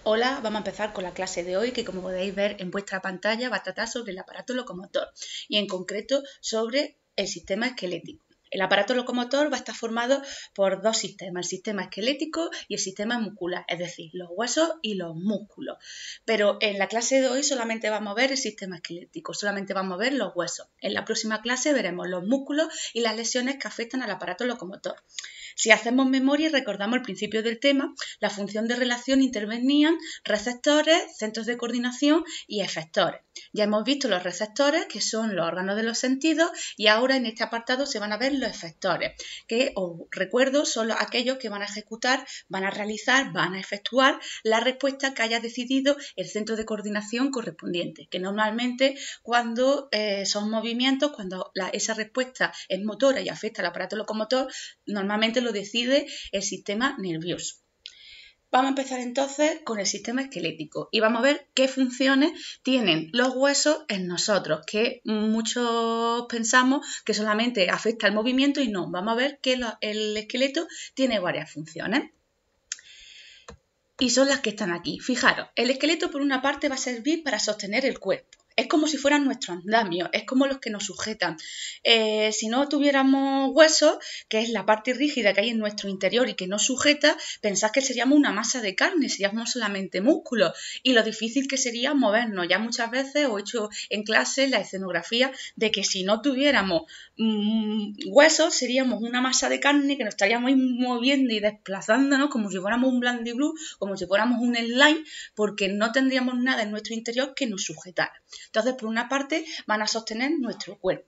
Hola, vamos a empezar con la clase de hoy que, como podéis ver en vuestra pantalla, va a tratar sobre el aparato locomotor y en concreto sobre el sistema esquelético. El aparato locomotor va a estar formado por dos sistemas, el sistema esquelético y el sistema muscular, es decir, los huesos y los músculos. Pero en la clase de hoy solamente vamos a ver el sistema esquelético, solamente vamos a ver los huesos. En la próxima clase veremos los músculos y las lesiones que afectan al aparato locomotor. Si hacemos memoria y recordamos el principio del tema, la función de relación intervenían receptores, centros de coordinación y efectores. Ya hemos visto los receptores, que son los órganos de los sentidos, y ahora en este apartado se van a ver los efectores, que os recuerdo son aquellos que van a ejecutar, van a realizar, van a efectuar la respuesta que haya decidido el centro de coordinación correspondiente, que normalmente cuando son movimientos, cuando esa respuesta es motora y afecta al aparato locomotor, normalmente lo decide el sistema nervioso. Vamos a empezar entonces con el sistema esquelético y vamos a ver qué funciones tienen los huesos en nosotros, que muchos pensamos que solamente afecta el movimiento y no. Vamos a ver que el esqueleto tiene varias funciones. Y son las que están aquí. Fijaros, el esqueleto por una parte va a servir para sostener el cuerpo. Es como si fueran nuestros andamios, es como los que nos sujetan. Si no tuviéramos huesos, que es la parte rígida que hay en nuestro interior y que nos sujeta, pensad que seríamos una masa de carne, seríamos solamente músculos y lo difícil que sería movernos. Ya muchas veces os he hecho en clase la escenografía de que si no tuviéramos huesos, seríamos una masa de carne que nos estaríamos moviendo y desplazándonos como si fuéramos un blandiblue, como si fuéramos un slime, porque no tendríamos nada en nuestro interior que nos sujetara. Entonces, por una parte, van a sostener nuestro cuerpo.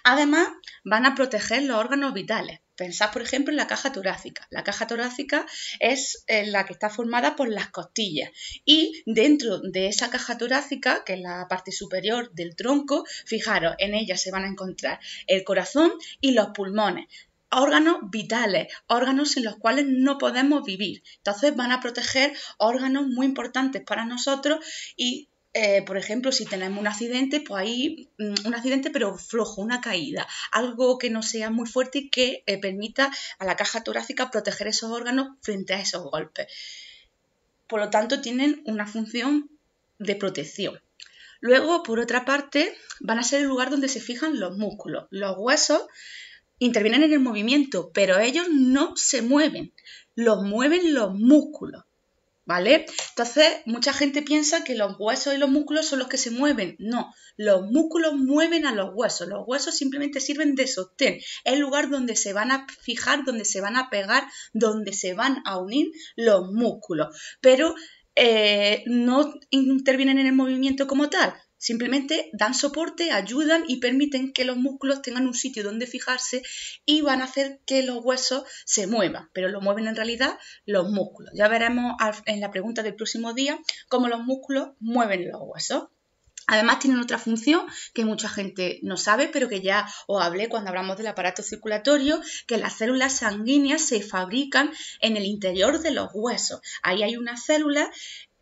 Además, van a proteger los órganos vitales. Pensad, por ejemplo, en la caja torácica. La caja torácica es la que está formada por las costillas. Y dentro de esa caja torácica, que es la parte superior del tronco, fijaros, en ella se van a encontrar el corazón y los pulmones. Órganos vitales, órganos sin los cuales no podemos vivir. Entonces van a proteger órganos muy importantes para nosotros y por ejemplo, si tenemos un accidente, pues ahí un accidente pero flojo, una caída, algo que no sea muy fuerte y que permita a la caja torácica proteger esos órganos frente a esos golpes. Por lo tanto, tienen una función de protección. Luego, por otra parte, van a ser el lugar donde se fijan los músculos. Los huesos intervienen en el movimiento, pero ellos no se mueven, los mueven los músculos. ¿Vale? Entonces, mucha gente piensa que los huesos y los músculos son los que se mueven. No, los músculos mueven a los huesos simplemente sirven de sostén. Es el lugar donde se van a fijar, donde se van a pegar, donde se van a unir los músculos. Pero no intervienen en el movimiento como tal. Simplemente dan soporte, ayudan y permiten que los músculos tengan un sitio donde fijarse y van a hacer que los huesos se muevan, pero lo mueven en realidad los músculos. Ya veremos en la pregunta del próximo día cómo los músculos mueven los huesos. Además tienen otra función que mucha gente no sabe, pero que ya os hablé cuando hablamos del aparato circulatorio, que las células sanguíneas se fabrican en el interior de los huesos. Ahí hay unas células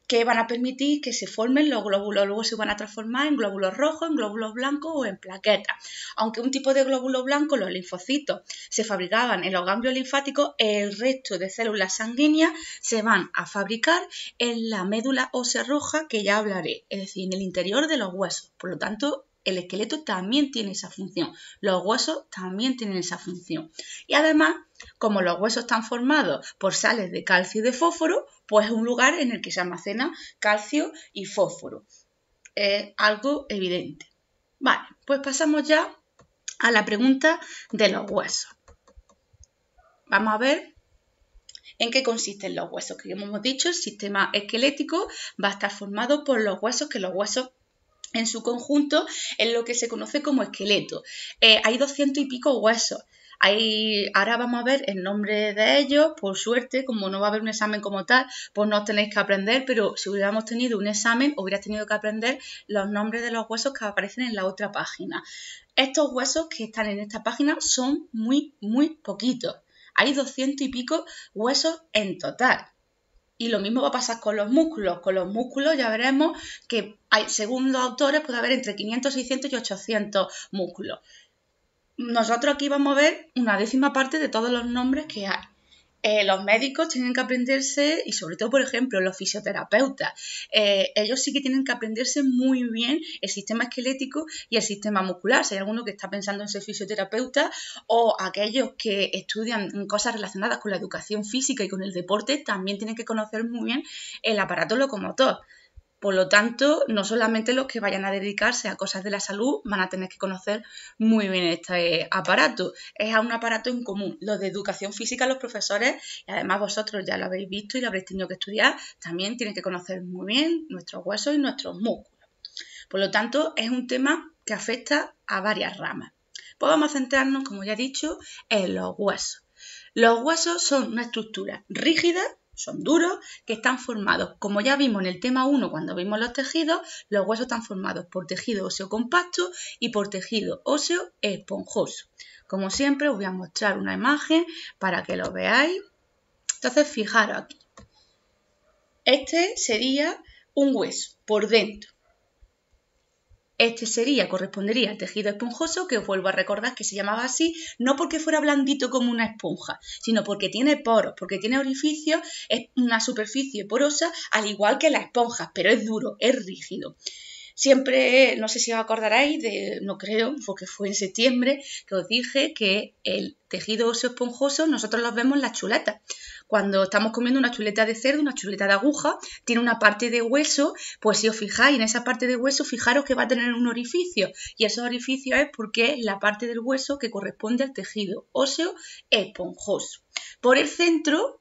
que van a permitir que se formen los glóbulos, luego se van a transformar en glóbulos rojos, en glóbulos blancos o en plaquetas. Aunque un tipo de glóbulo blanco, los linfocitos, se fabricaban en los ganglios linfáticos, el resto de células sanguíneas se van a fabricar en la médula ósea roja, que ya hablaré, es decir, en el interior de los huesos. Por lo tanto, el esqueleto también tiene esa función, los huesos también tienen esa función. Y además, como los huesos están formados por sales de calcio y de fósforo, pues es un lugar en el que se almacena calcio y fósforo. Es algo evidente. Vale, pues pasamos ya a la pregunta de los huesos. Vamos a ver en qué consisten los huesos. Que como hemos dicho, el sistema esquelético va a estar formado por los huesos, que los huesos en su conjunto es lo que se conoce como esqueleto. Hay 200 y pico huesos. Ahora vamos a ver el nombre de ellos. Por suerte, como no va a haber un examen como tal, pues no os tenéis que aprender, pero si hubiéramos tenido un examen, hubierais tenido que aprender los nombres de los huesos que aparecen en la otra página. Estos huesos que están en esta página son muy, muy poquitos. Hay 200 y pico huesos en total. Y lo mismo va a pasar con los músculos. Con los músculos ya veremos que según los autores puede haber entre 500, 600 y 800 músculos. Nosotros aquí vamos a ver una décima parte de todos los nombres que hay. Los médicos tienen que aprenderse, y sobre todo, por ejemplo, los fisioterapeutas, ellos sí que tienen que aprenderse muy bien el sistema esquelético y el sistema muscular. Si hay alguno que está pensando en ser fisioterapeuta, o aquellos que estudian cosas relacionadas con la educación física y con el deporte, también tienen que conocer muy bien el aparato locomotor. Por lo tanto, no solamente los que vayan a dedicarse a cosas de la salud van a tener que conocer muy bien este aparato. Es un aparato en común. Los de educación física, los profesores, y además vosotros ya lo habéis visto y lo habréis tenido que estudiar, también tienen que conocer muy bien nuestros huesos y nuestros músculos. Por lo tanto, es un tema que afecta a varias ramas. Pues vamos a centrarnos, como ya he dicho, en los huesos. Los huesos son una estructura rígida, son duros, que están formados, como ya vimos en el tema 1 cuando vimos los tejidos, los huesos están formados por tejido óseo compacto y por tejido óseo esponjoso. Como siempre os voy a mostrar una imagen para que lo veáis. Entonces fijaros aquí. Este sería un hueso por dentro. Este correspondería al tejido esponjoso, que os vuelvo a recordar que se llamaba así, no porque fuera blandito como una esponja, sino porque tiene poros, porque tiene orificios, es una superficie porosa, al igual que las esponjas, pero es duro, es rígido. Siempre, no sé si os acordaréis, no creo, porque fue en septiembre, que os dije que el tejido óseo esponjoso nosotros los vemos en las chuletas. Cuando estamos comiendo una chuleta de cerdo, una chuleta de aguja, tiene una parte de hueso, pues si os fijáis en esa parte de hueso, fijaros que va a tener un orificio. Y ese orificio es porque es la parte del hueso que corresponde al tejido óseo esponjoso. Por el centro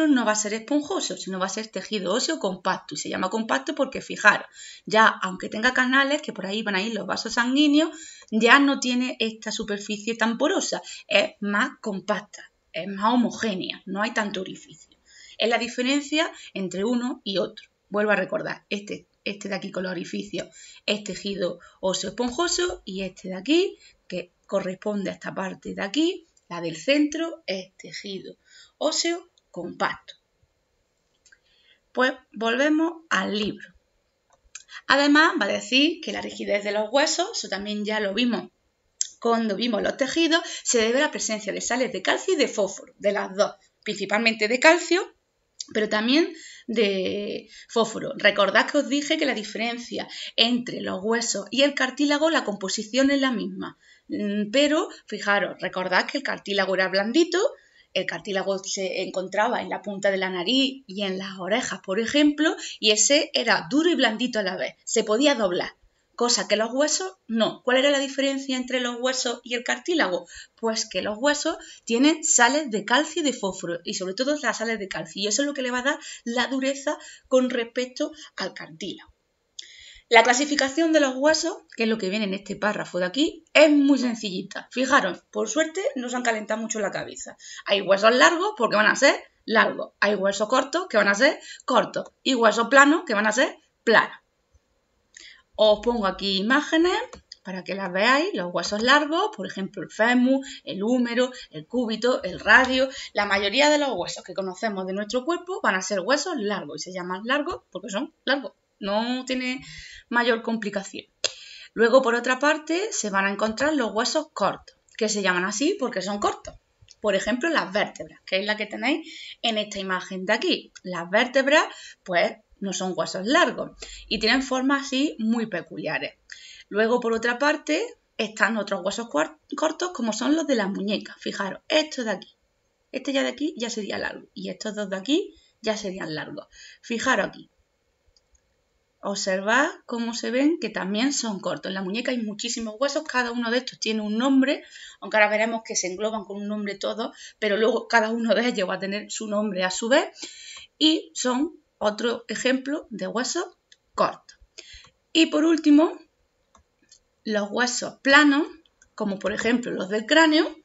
no va a ser esponjoso, sino va a ser tejido óseo compacto. Y se llama compacto porque, fijaros, ya aunque tenga canales, que por ahí van a ir los vasos sanguíneos, ya no tiene esta superficie tan porosa, es más compacta, es más homogénea, no hay tanto orificio. Es la diferencia entre uno y otro. Vuelvo a recordar, este de aquí con los orificios es tejido óseo esponjoso y este de aquí, que corresponde a esta parte de aquí, la del centro, es tejido óseo compacto. Pues volvemos al libro. Además va a decir que la rigidez de los huesos, eso también ya lo vimos cuando vimos los tejidos, se debe a la presencia de sales de calcio y de fósforo, de las dos, principalmente de calcio, pero también de fósforo. Recordad que os dije que la diferencia entre los huesos y el cartílago, la composición es la misma, pero fijaros, recordad que el cartílago era blandito, el cartílago se encontraba en la punta de la nariz y en las orejas, por ejemplo, y ese era duro y blandito a la vez, se podía doblar. Cosa que los huesos no. ¿Cuál era la diferencia entre los huesos y el cartílago? Pues que los huesos tienen sales de calcio y de fósforo, y sobre todo las sales de calcio, y eso es lo que le va a dar la dureza con respecto al cartílago. La clasificación de los huesos, que es lo que viene en este párrafo de aquí, es muy sencillita. Fijaros, por suerte no se han calentado mucho la cabeza. Hay huesos largos porque van a ser largos, hay huesos cortos que van a ser cortos, y huesos planos que van a ser planos. Os pongo aquí imágenes para que las veáis, los huesos largos, por ejemplo el fémur, el húmero, el cúbito, el radio. La mayoría de los huesos que conocemos de nuestro cuerpo van a ser huesos largos y se llaman largos porque son largos, no tiene mayor complicación. Luego, por otra parte, se van a encontrar los huesos cortos, que se llaman así porque son cortos. Por ejemplo, las vértebras, que es la que tenéis en esta imagen de aquí. Las vértebras, pues, no son huesos largos y tienen formas así muy peculiares. Luego, por otra parte, están otros huesos cortos como son los de las muñecas. Fijaros, esto de aquí, este ya de aquí ya sería largo y estos dos de aquí ya serían largos. Fijaros aquí. Observad cómo se ven que también son cortos. En la muñeca hay muchísimos huesos, cada uno de estos tiene un nombre, aunque ahora veremos que se engloban con un nombre todos, pero luego cada uno de ellos va a tener su nombre a su vez y son otro ejemplo de huesos cortos. Y por último, los huesos planos, como por ejemplo los del cráneo,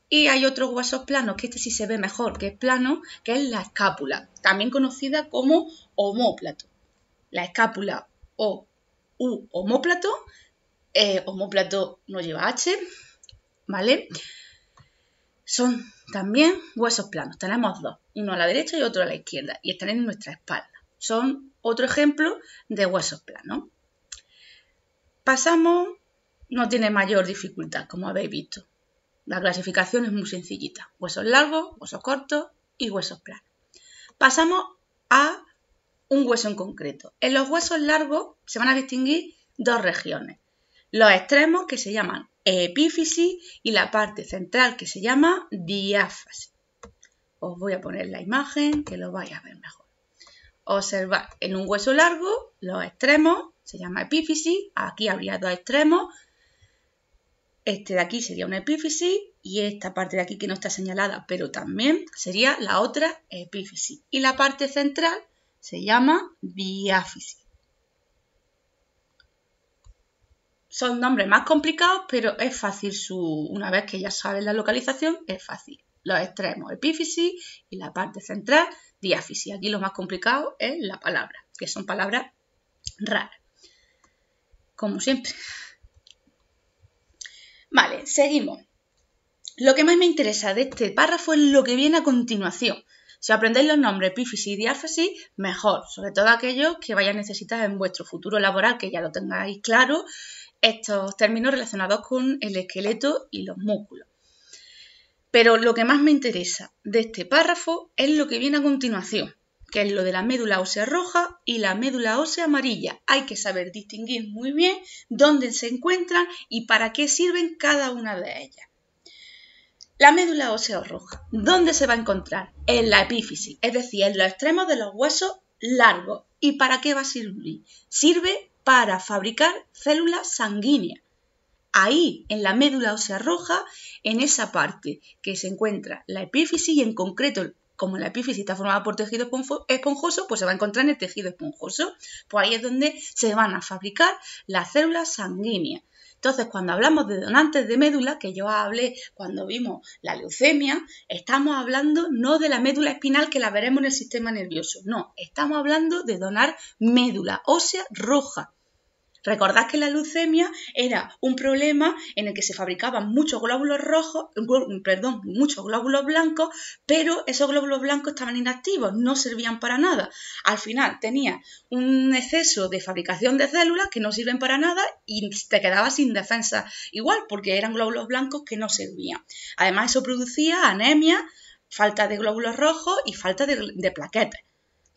y hay otros huesos planos, que este sí se ve mejor, que es plano, que es la escápula, también conocida como omóplato. La escápula o omóplato, omóplato no lleva H, ¿vale? Son también huesos planos, tenemos dos, uno a la derecha y otro a la izquierda, y están en nuestra espalda. Son otro ejemplo de huesos planos. Pasamos, no tiene mayor dificultad, como habéis visto. La clasificación es muy sencillita. Huesos largos, huesos cortos y huesos planos. Pasamos a un hueso en concreto. En los huesos largos se van a distinguir dos regiones. Los extremos, que se llaman epífisis, y la parte central, que se llama diáfasis. Os voy a poner la imagen que lo vais a ver mejor. Observad, en un hueso largo, los extremos se llama epífisis. Aquí habría dos extremos. Este de aquí sería una epífisis y esta parte de aquí que no está señalada, pero también sería la otra epífisis. Y la parte central se llama diáfisis. Son nombres más complicados, pero es fácil una vez que ya sabes la localización, es fácil. Los extremos, epífisis, y la parte central, diáfisis. Aquí lo más complicado es la palabra, que son palabras raras, como siempre. Vale, seguimos. Lo que más me interesa de este párrafo es lo que viene a continuación. Si aprendéis los nombres epífisis y diáfisis, mejor, sobre todo aquellos que vais a necesitar en vuestro futuro laboral, que ya lo tengáis claro, estos términos relacionados con el esqueleto y los músculos. Pero lo que más me interesa de este párrafo es lo que viene a continuación, que es lo de la médula ósea roja y la médula ósea amarilla. Hay que saber distinguir muy bien dónde se encuentran y para qué sirven cada una de ellas. La médula ósea roja, ¿dónde se va a encontrar? En la epífisis, es decir, en los extremos de los huesos largos. ¿Y para qué va a servir? Sirve para fabricar células sanguíneas. Ahí, en la médula ósea roja, en esa parte que se encuentra la epífisis y en concreto, como la epífisis está formada por tejido esponjoso, pues se va a encontrar en el tejido esponjoso. Pues ahí es donde se van a fabricar las células sanguíneas. Entonces, cuando hablamos de donantes de médula, que yo hablé cuando vimos la leucemia, estamos hablando no de la médula espinal que la veremos en el sistema nervioso, no, estamos hablando de donar médula ósea roja. Recordad que la leucemia era un problema en el que se fabricaban muchos glóbulos muchos glóbulos blancos, pero esos glóbulos blancos estaban inactivos, no servían para nada. Al final tenía un exceso de fabricación de células que no sirven para nada y te quedabas sin defensa igual, porque eran glóbulos blancos que no servían. Además, eso producía anemia, falta de glóbulos rojos y falta de plaquetas.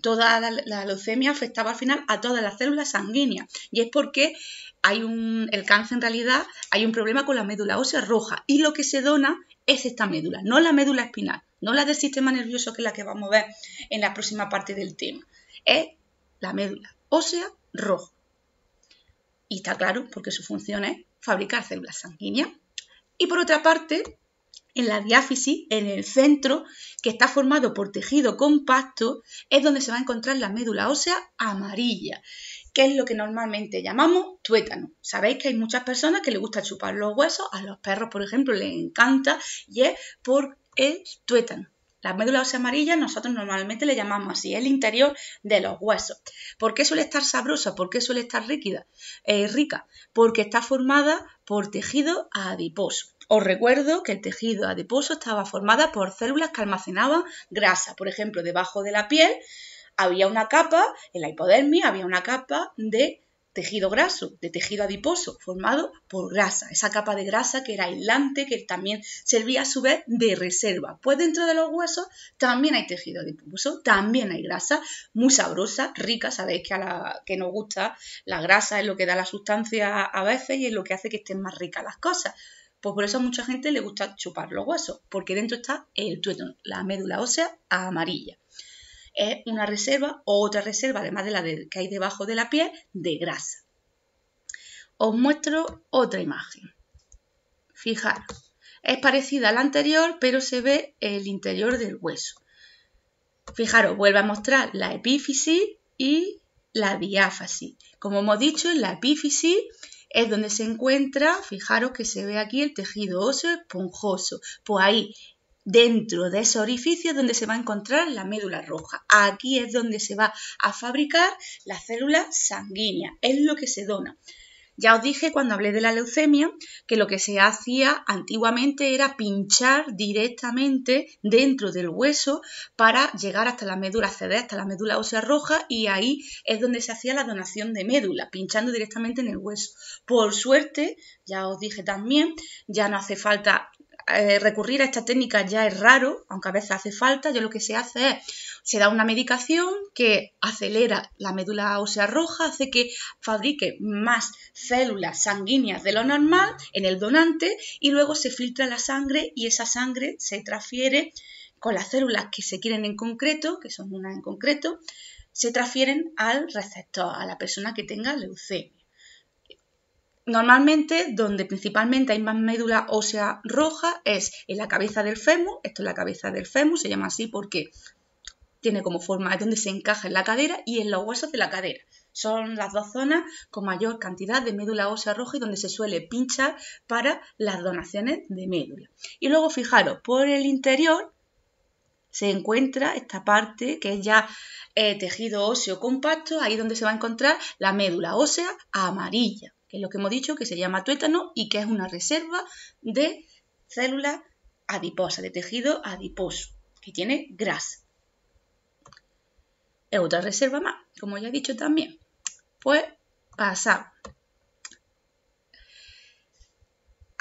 Toda la leucemia afectaba al final a todas las células sanguíneas y es porque el cáncer en realidad hay un problema con la médula ósea roja y lo que se dona es esta médula, no la médula espinal, no la del sistema nervioso que es la que vamos a ver en la próxima parte del tema, es la médula ósea roja. Y está claro porque su función es fabricar células sanguíneas. Y por otra parte, en la diáfisis, en el centro, que está formado por tejido compacto, es donde se va a encontrar la médula ósea amarilla, que es lo que normalmente llamamos tuétano. Sabéis que hay muchas personas que les gusta chupar los huesos, a los perros, por ejemplo, les encanta, y es por el tuétano. La médula ósea amarilla nosotros normalmente le llamamos así, el interior de los huesos. ¿Por qué suele estar sabrosa? ¿Por qué suele estar rica? Porque está formada por tejido adiposo. Os recuerdo que el tejido adiposo estaba formado por células que almacenaban grasa. Por ejemplo, debajo de la piel había una capa, en la hipodermis había una capa de tejido graso, de tejido adiposo, formado por grasa. Esa capa de grasa que era aislante, que también servía a su vez de reserva. Pues dentro de los huesos también hay tejido adiposo, también hay grasa, muy sabrosa, rica. Sabéis que a la que nos gusta la grasa es lo que da la sustancia a veces y es lo que hace que estén más ricas las cosas. Pues por eso a mucha gente le gusta chupar los huesos, porque dentro está el tuétano, la médula ósea amarilla. Es una reserva o otra reserva, además de la que hay debajo de la piel, de grasa. Os muestro otra imagen. Fijaros, es parecida a la anterior, pero se ve el interior del hueso. Fijaros, vuelve a mostrar la epífisis y la diáfasis. Como hemos dicho, en la epífisis es donde se encuentra, fijaros que se ve aquí el tejido óseo esponjoso. Pues ahí, dentro de ese orificio es donde se va a encontrar la médula roja. Aquí es donde se va a fabricar las células sanguíneas, es lo que se dona. Ya os dije cuando hablé de la leucemia que lo que se hacía antiguamente era pinchar directamente dentro del hueso para llegar hasta la médula, acceder hasta la médula ósea roja y ahí es donde se hacía la donación de médula, pinchando directamente en el hueso. Por suerte, ya os dije también, ya no hace falta recurrir a esta técnica ya es raro, aunque a veces hace falta. Lo que se hace es, se da una medicación que acelera la médula ósea roja, hace que fabrique más células sanguíneas de lo normal en el donante y luego se filtra la sangre y esa sangre se transfiere con las células que se quieren en concreto, que son unas en concreto, se transfieren al receptor, a la persona que tenga leucemia. Normalmente, donde principalmente hay más médula ósea roja es en la cabeza del fémur. Esto es la cabeza del fémur, se llama así porque tiene como forma, es donde se encaja en la cadera y en los huesos de la cadera. Son las dos zonas con mayor cantidad de médula ósea roja y donde se suele pinchar para las donaciones de médula. Y luego, fijaros, por el interior se encuentra esta parte que es ya tejido óseo compacto, ahí donde se va a encontrar la médula ósea amarilla, que es lo que hemos dicho que se llama tuétano y que es una reserva de células adiposas, de tejido adiposo, que tiene grasa. Es otra reserva más, como ya he dicho también. Pues pasamos.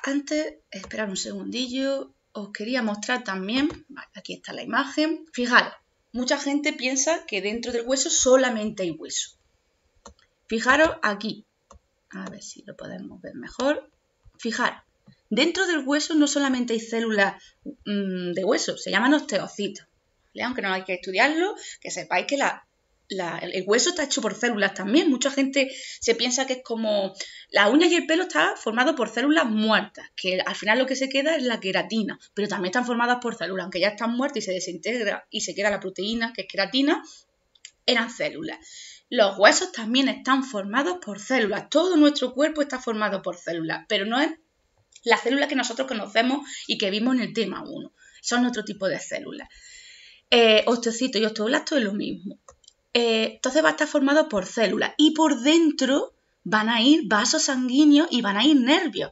Antes, esperad un segundillo, os quería mostrar también, vale, aquí está la imagen. Fijaros, mucha gente piensa que dentro del hueso solamente hay hueso. Fijaros aquí. A ver si lo podemos ver mejor. Fijaros, dentro del hueso no solamente hay células de hueso, se llaman osteocitos. ¿Vale? Aunque no hay que estudiarlo, que sepáis que el hueso está hecho por células también. Mucha gente se piensa que es como las uñas y el pelo está formado por células muertas, que al final lo que se queda es la queratina, pero también están formadas por células, aunque ya están muertas y se desintegra y se queda la proteína, que es queratina, eran células. Los huesos también están formados por células. Todo nuestro cuerpo está formado por células, pero no es la célula que nosotros conocemos y que vimos en el tema 1. Son otro tipo de células. Osteocito y osteoblasto es lo mismo. Entonces va a estar formado por células y por dentro van a ir vasos sanguíneos y van a ir nervios.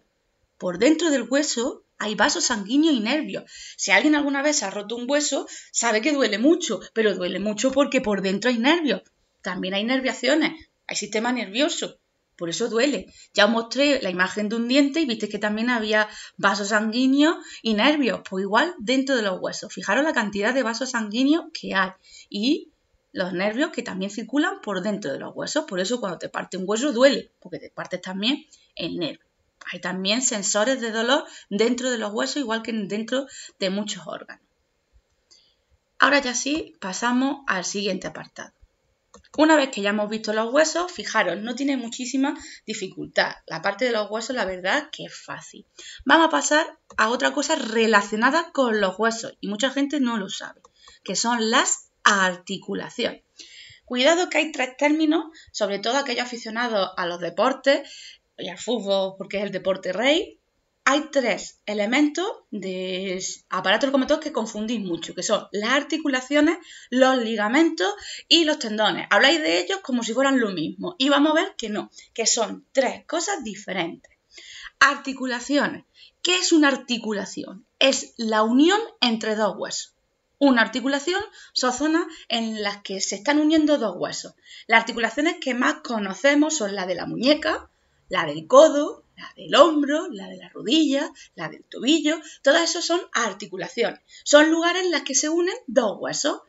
Por dentro del hueso hay vasos sanguíneos y nervios. Si alguien alguna vez se ha roto un hueso, sabe que duele mucho, pero duele mucho porque por dentro hay nervios. También hay nerviaciones, hay sistema nervioso, por eso duele. Ya os mostré la imagen de un diente y viste que también había vasos sanguíneos y nervios, pues igual dentro de los huesos. Fijaros la cantidad de vasos sanguíneos que hay y los nervios que también circulan por dentro de los huesos. Por eso cuando te parte un hueso duele, porque te partes también el nervio. Hay también sensores de dolor dentro de los huesos, igual que dentro de muchos órganos. Ahora ya sí, pasamos al siguiente apartado. Una vez que ya hemos visto los huesos, fijaros, no tiene muchísima dificultad. La parte de los huesos, la verdad, que es fácil. Vamos a pasar a otra cosa relacionada con los huesos, y mucha gente no lo sabe, que son las articulaciones. Cuidado que hay 3 términos, sobre todo aquellos aficionados a los deportes y al fútbol, porque es el deporte rey. Hay 3 elementos de aparato locomotor que confundís mucho, que son las articulaciones, los ligamentos y los tendones. Habláis de ellos como si fueran lo mismo y vamos a ver que no, que son 3 cosas diferentes. Articulaciones. ¿Qué es una articulación? Es la unión entre 2 huesos. Una articulación son zonas en las que se están uniendo 2 huesos. Las articulaciones que más conocemos son la de la muñeca, la del codo, la del hombro, la de la rodilla, la del tobillo. Todas esas son articulaciones. Son lugares en los que se unen 2 huesos.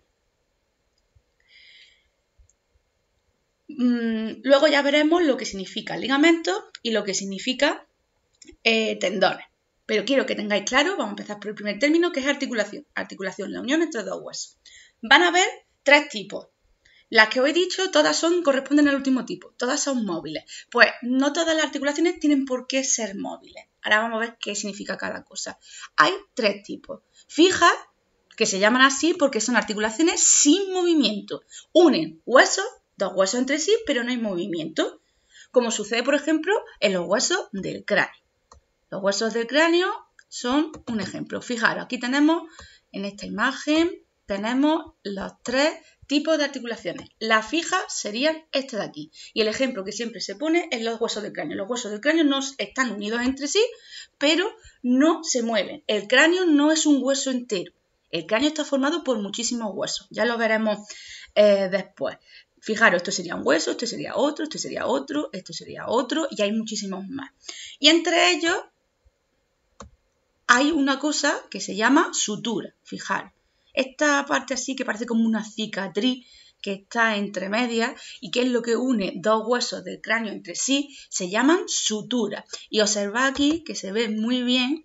Luego ya veremos lo que significa ligamento y lo que significa tendones. Pero quiero que tengáis claro, vamos a empezar por el primer término, que es articulación. Articulación, la unión entre 2 huesos. Van a haber 3 tipos. Las que os he dicho, todas corresponden al último tipo, todas son móviles. Pues no todas las articulaciones tienen por qué ser móviles. Ahora vamos a ver qué significa cada cosa. Hay 3 tipos. Fijas, que se llaman así porque son articulaciones sin movimiento. Unen huesos, 2 huesos entre sí, pero no hay movimiento. Como sucede, por ejemplo, en los huesos del cráneo. Los huesos del cráneo son un ejemplo. Fijaros, aquí tenemos, en esta imagen, tenemos los 3 tipos de articulaciones. Las fijas serían este de aquí. Y el ejemplo que siempre se pone es los huesos del cráneo. Los huesos del cráneo no están unidos entre sí, pero no se mueven. El cráneo no es un hueso entero. El cráneo está formado por muchísimos huesos. Ya lo veremos después. Fijaros, esto sería un hueso, esto sería otro, esto sería otro, esto sería otro, y hay muchísimos más. Y entre ellos hay una cosa que se llama sutura, fijaros. Esta parte así que parece como una cicatriz que está entre medias y que es lo que une dos huesos del cráneo entre sí, se llaman sutura. Y observad aquí que se ve muy bien,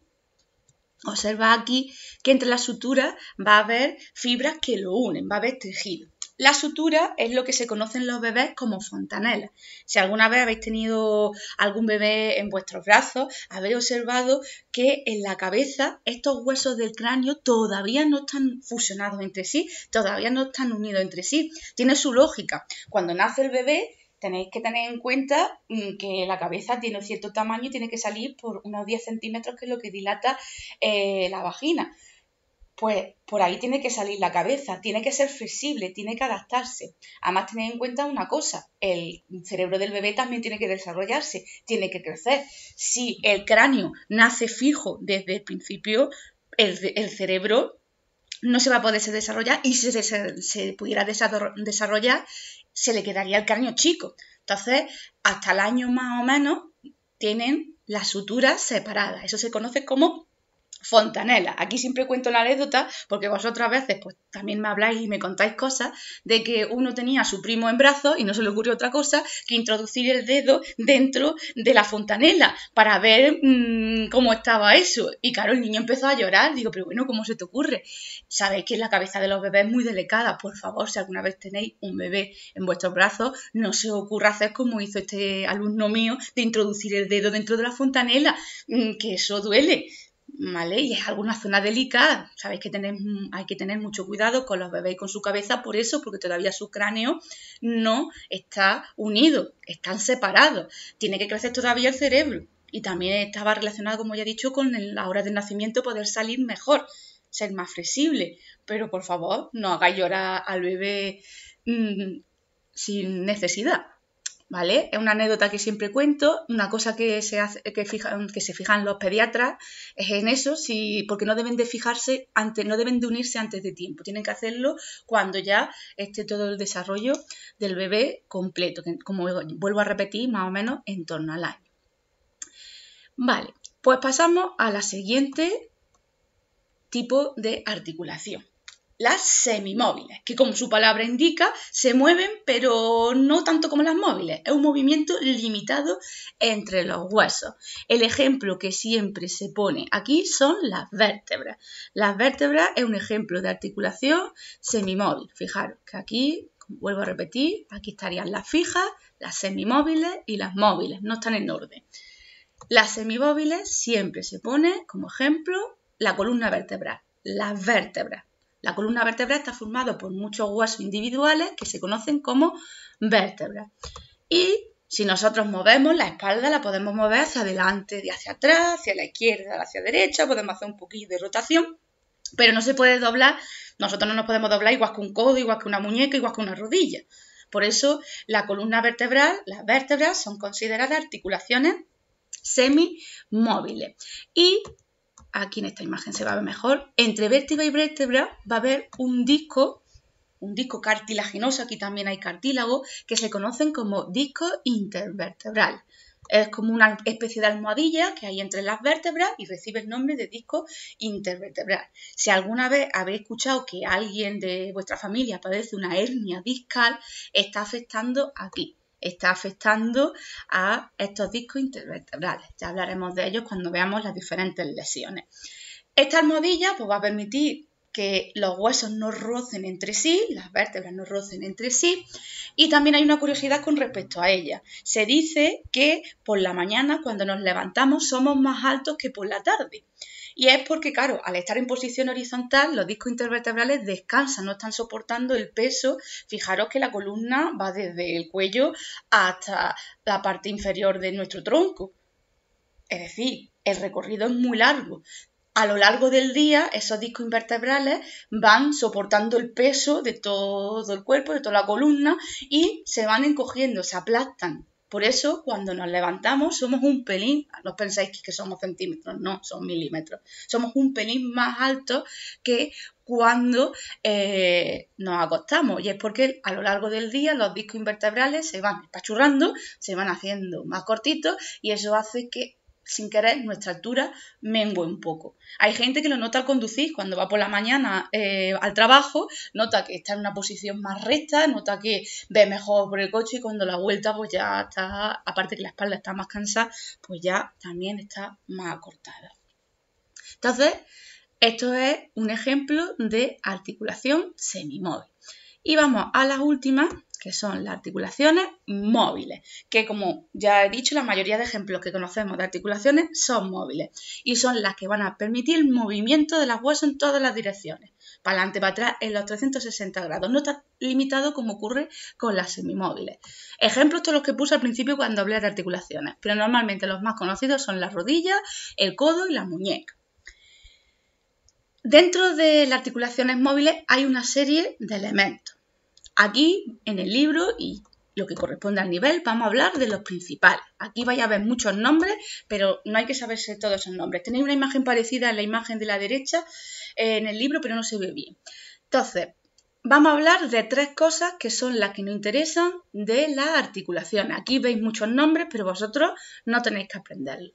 observa aquí que entre las suturas va a haber fibras que lo unen, va a haber tejido. La sutura es lo que se conoce en los bebés como fontanelas. Si alguna vez habéis tenido algún bebé en vuestros brazos, habéis observado que en la cabeza estos huesos del cráneo todavía no están fusionados entre sí, todavía no están unidos entre sí. Tiene su lógica. Cuando nace el bebé, tenéis que tener en cuenta que la cabeza tiene un cierto tamaño y tiene que salir por unos 10 centímetros, que es lo que dilata la vagina. Pues por ahí tiene que salir la cabeza, tiene que ser flexible, tiene que adaptarse. Además, tened en cuenta una cosa, el cerebro del bebé también tiene que desarrollarse, tiene que crecer. Si el cráneo nace fijo desde el principio, el cerebro no se va a poder desarrollar, y si se pudiera desarrollar, se le quedaría el cráneo chico. Entonces, hasta el año más o menos, tienen las suturas separadas. Eso se conoce como fontanela. Aquí siempre cuento la anécdota porque vosotras a veces pues también me habláis y me contáis cosas de que uno tenía a su primo en brazos y no se le ocurrió otra cosa que introducir el dedo dentro de la fontanela para ver cómo estaba eso. Y claro, el niño empezó a llorar. Digo, pero bueno, ¿cómo se te ocurre? Sabéis que la cabeza de los bebés es muy delicada. Por favor, si alguna vez tenéis un bebé en vuestros brazos, no se os ocurra hacer como hizo este alumno mío de introducir el dedo dentro de la fontanela, que eso duele. ¿Vale? Y es alguna zona delicada. Sabéis que hay que tener mucho cuidado con los bebés y con su cabeza, por eso, porque todavía su cráneo no está unido, están separados. Tiene que crecer todavía el cerebro. Y también estaba relacionado, como ya he dicho, con la hora del nacimiento poder salir mejor, ser más flexible. Pero por favor, no hagáis llorar al bebé sin necesidad. ¿Vale? Es una anécdota que siempre cuento, una cosa que se fijan los pediatras es en eso, porque no deben de fijarse no deben de unirse antes de tiempo, tienen que hacerlo cuando ya esté todo el desarrollo del bebé completo, que como vuelvo a repetir, más o menos en torno al año. Vale, pues pasamos a la siguiente tipo de articulación. Las semimóviles, que como su palabra indica, se mueven, pero no tanto como las móviles. Es un movimiento limitado entre los huesos. El ejemplo que siempre se pone aquí son las vértebras. Las vértebras es un ejemplo de articulación semimóvil. Fijaros que aquí, como vuelvo a repetir, aquí estarían las fijas, las semimóviles y las móviles. No están en orden. Las semimóviles siempre se pone como ejemplo la columna vertebral, las vértebras. La columna vertebral está formada por muchos huesos individuales que se conocen como vértebras. Y si nosotros movemos la espalda, la podemos mover hacia adelante, de hacia atrás, hacia la izquierda, hacia la derecha, podemos hacer un poquillo de rotación, pero no se puede doblar, nosotros no nos podemos doblar igual que un codo, igual que una muñeca, igual que una rodilla. Por eso la columna vertebral, las vértebras, son consideradas articulaciones semimóviles. Y aquí en esta imagen se va a ver mejor, entre vértebra y vértebra va a haber un disco cartilaginoso, aquí también hay cartílago, que se conocen como disco intervertebral. Es como una especie de almohadilla que hay entre las vértebras y recibe el nombre de disco intervertebral. Si alguna vez habéis escuchado que alguien de vuestra familia padece una hernia discal, está afectando aquí. Está afectando a estos discos intervertebrales. Ya hablaremos de ellos cuando veamos las diferentes lesiones. Esta almohadilla pues, va a permitir que los huesos no rocen entre sí, las vértebras no rocen entre sí, y también hay una curiosidad con respecto a ella. Se dice que por la mañana, cuando nos levantamos, somos más altos que por la tarde. Y es porque, claro, al estar en posición horizontal, los discos intervertebrales descansan, no están soportando el peso. Fijaros que la columna va desde el cuello hasta la parte inferior de nuestro tronco. Es decir, el recorrido es muy largo. A lo largo del día, esos discos intervertebrales van soportando el peso de todo el cuerpo, de toda la columna, y se van encogiendo, se aplastan. Por eso, cuando nos levantamos, somos un pelín, no pensáis que somos centímetros, no, son milímetros. Somos un pelín más altos que cuando nos acostamos. Y es porque a lo largo del día los discos intervertebrales se van espachurrando, se van haciendo más cortitos y eso hace que sin querer nuestra altura mengue un poco. Hay gente que lo nota al conducir, cuando va por la mañana al trabajo, nota que está en una posición más recta, nota que ve mejor por el coche y cuando la vuelta pues ya está, aparte que la espalda está más cansada, pues ya también está más acortada. Entonces, esto es un ejemplo de articulación semimóvil. Y vamos a las últimas, que son las articulaciones móviles, que como ya he dicho, la mayoría de ejemplos que conocemos de articulaciones son móviles y son las que van a permitir el movimiento de los huesos en todas las direcciones, para adelante, para atrás, en los 360 grados. No está limitado como ocurre con las semimóviles. Ejemplos todos los que puse al principio cuando hablé de articulaciones, pero normalmente los más conocidos son la rodilla, el codo y la muñeca. Dentro de las articulaciones móviles hay una serie de elementos. Aquí, en el libro y lo que corresponde al nivel, vamos a hablar de los principales. Aquí vais a ver muchos nombres, pero no hay que saberse todos esos nombres. Tenéis una imagen parecida en la imagen de la derecha en el libro, pero no se ve bien. Entonces, vamos a hablar de 3 cosas que son las que nos interesan de las articulaciones. Aquí veis muchos nombres, pero vosotros no tenéis que aprenderlos.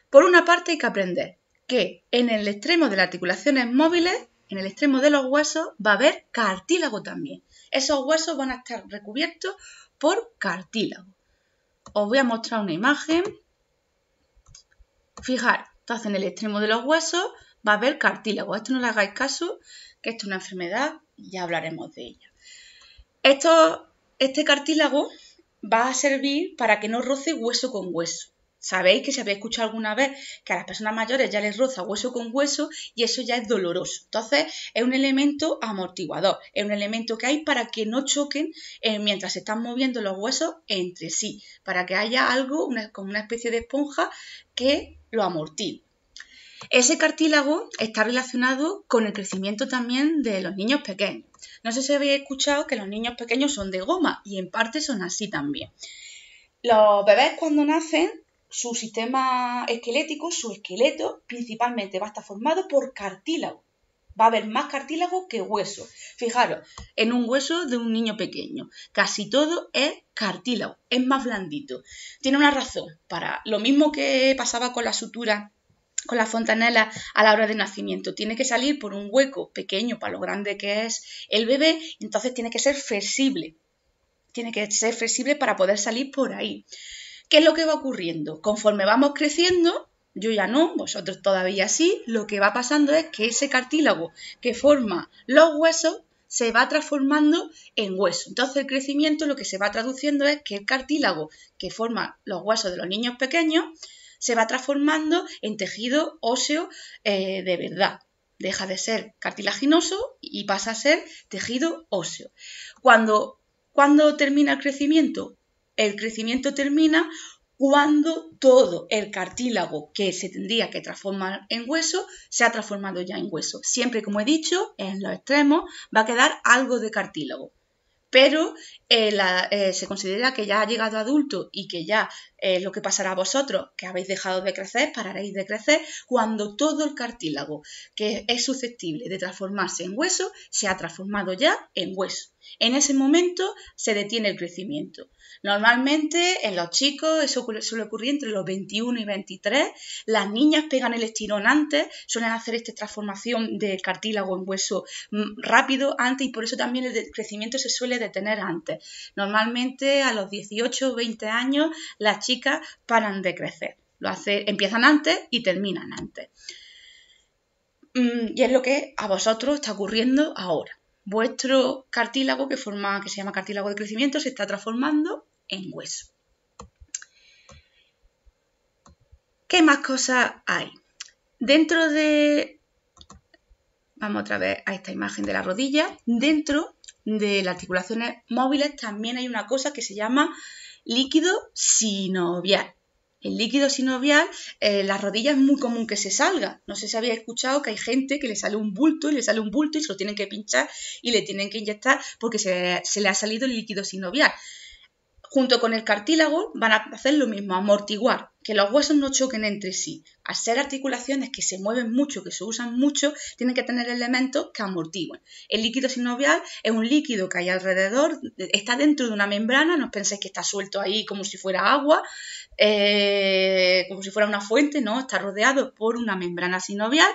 Por una parte hay que aprender que en el extremo de las articulaciones móviles, en el extremo de los huesos, va a haber cartílago también. Esos huesos van a estar recubiertos por cartílago. Os voy a mostrar una imagen. Fijaros, entonces en el extremo de los huesos va a haber cartílago. Esto no le hagáis caso, que esto es una enfermedad y ya hablaremos de ella. Este cartílago va a servir para que no roce hueso con hueso. Sabéis que si habéis escuchado alguna vez que a las personas mayores ya les roza hueso con hueso y eso ya es doloroso. Entonces es un elemento amortiguador, es un elemento que hay para que no choquen mientras se están moviendo los huesos entre sí, para que haya algo, como una especie de esponja que lo amortigue. Ese cartílago está relacionado con el crecimiento también de los niños pequeños. No sé si habéis escuchado que los niños pequeños son de goma y en parte son así también. Los bebés cuando nacen, su sistema esquelético, su esqueleto, principalmente va a estar formado por cartílago. Va a haber más cartílago que hueso. Fijaros, en un hueso de un niño pequeño, casi todo es cartílago, es más blandito. Tiene una razón, para lo mismo que pasaba con la sutura, con la fontanela a la hora de nacimiento. Tiene que salir por un hueco pequeño para lo grande que es el bebé, entonces tiene que ser flexible. Tiene que ser flexible para poder salir por ahí. ¿Qué es lo que va ocurriendo? Conforme vamos creciendo, yo ya no, vosotros todavía sí, lo que va pasando es que ese cartílago que forma los huesos se va transformando en hueso. Entonces el crecimiento lo que se va traduciendo es que el cartílago que forma los huesos de los niños pequeños se va transformando en tejido óseo de verdad. Deja de ser cartilaginoso y pasa a ser tejido óseo. ¿Cuándo termina el crecimiento? El crecimiento termina cuando todo el cartílago que se tendría que transformar en hueso se ha transformado ya en hueso. Siempre, como he dicho, en los extremos va a quedar algo de cartílago. Pero se considera que ya ha llegado adulto y que ya lo que pasará a vosotros, que habéis dejado de crecer, pararéis de crecer, cuando todo el cartílago que es susceptible de transformarse en hueso se ha transformado ya en hueso. En ese momento se detiene el crecimiento. Normalmente en los chicos eso suele ocurrir entre los 21 y 23. Las niñas pegan el estirón antes, suelen hacer esta transformación de cartílago en hueso rápido antes y por eso también el crecimiento se suele detener antes. Normalmente a los 18 o 20 años las chicas paran de crecer. Empiezan antes y terminan antes. Y es lo que a vosotros está ocurriendo ahora. Vuestro cartílago, que se llama cartílago de crecimiento, se está transformando en hueso. ¿Qué más cosas hay? Dentro de... Vamos otra vez a esta imagen de la rodilla. Dentro de las articulaciones móviles también hay una cosa que se llama líquido sinovial. El líquido sinovial, las rodillas es muy común que se salga. No sé si habéis escuchado que hay gente que le sale un bulto y se lo tienen que pinchar y le tienen que inyectar porque se le ha salido el líquido sinovial. Junto con el cartílago van a hacer lo mismo, amortiguar, que los huesos no choquen entre sí. Al ser articulaciones que se mueven mucho, que se usan mucho, tienen que tener elementos que amortiguen. El líquido sinovial es un líquido que hay alrededor, está dentro de una membrana, no os penséis que está suelto ahí como si fuera agua, como si fuera una fuente, no, está rodeado por una membrana sinovial.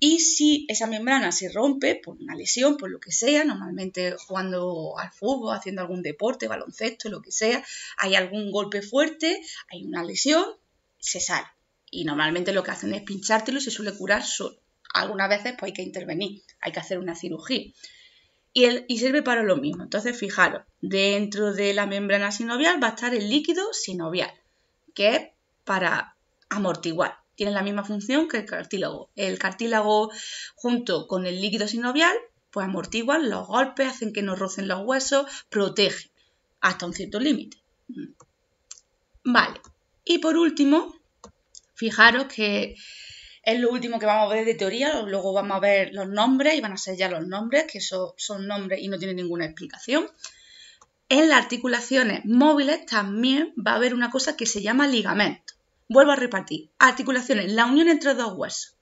Y si esa membrana se rompe por una lesión, por lo que sea, normalmente jugando al fútbol, haciendo algún deporte, baloncesto, lo que sea, hay algún golpe fuerte, hay una lesión, se sale. Y normalmente lo que hacen es pinchártelo y se suele curar solo. Algunas veces pues hay que intervenir, hay que hacer una cirugía. Y sirve para lo mismo. Entonces, fijaros, dentro de la membrana sinovial va a estar el líquido sinovial, que es para amortiguar. Tiene la misma función que el cartílago. El cartílago junto con el líquido sinovial pues amortiguan los golpes, hacen que no rocen los huesos, protegen hasta un cierto límite. Vale. Y por último, fijaros que es lo último que vamos a ver de teoría, luego vamos a ver los nombres y van a ser ya los nombres, que son nombres y no tienen ninguna explicación. En las articulaciones móviles también va a haber una cosa que se llama ligamento. Vuelvo a repetir, articulaciones, la unión entre dos huesos.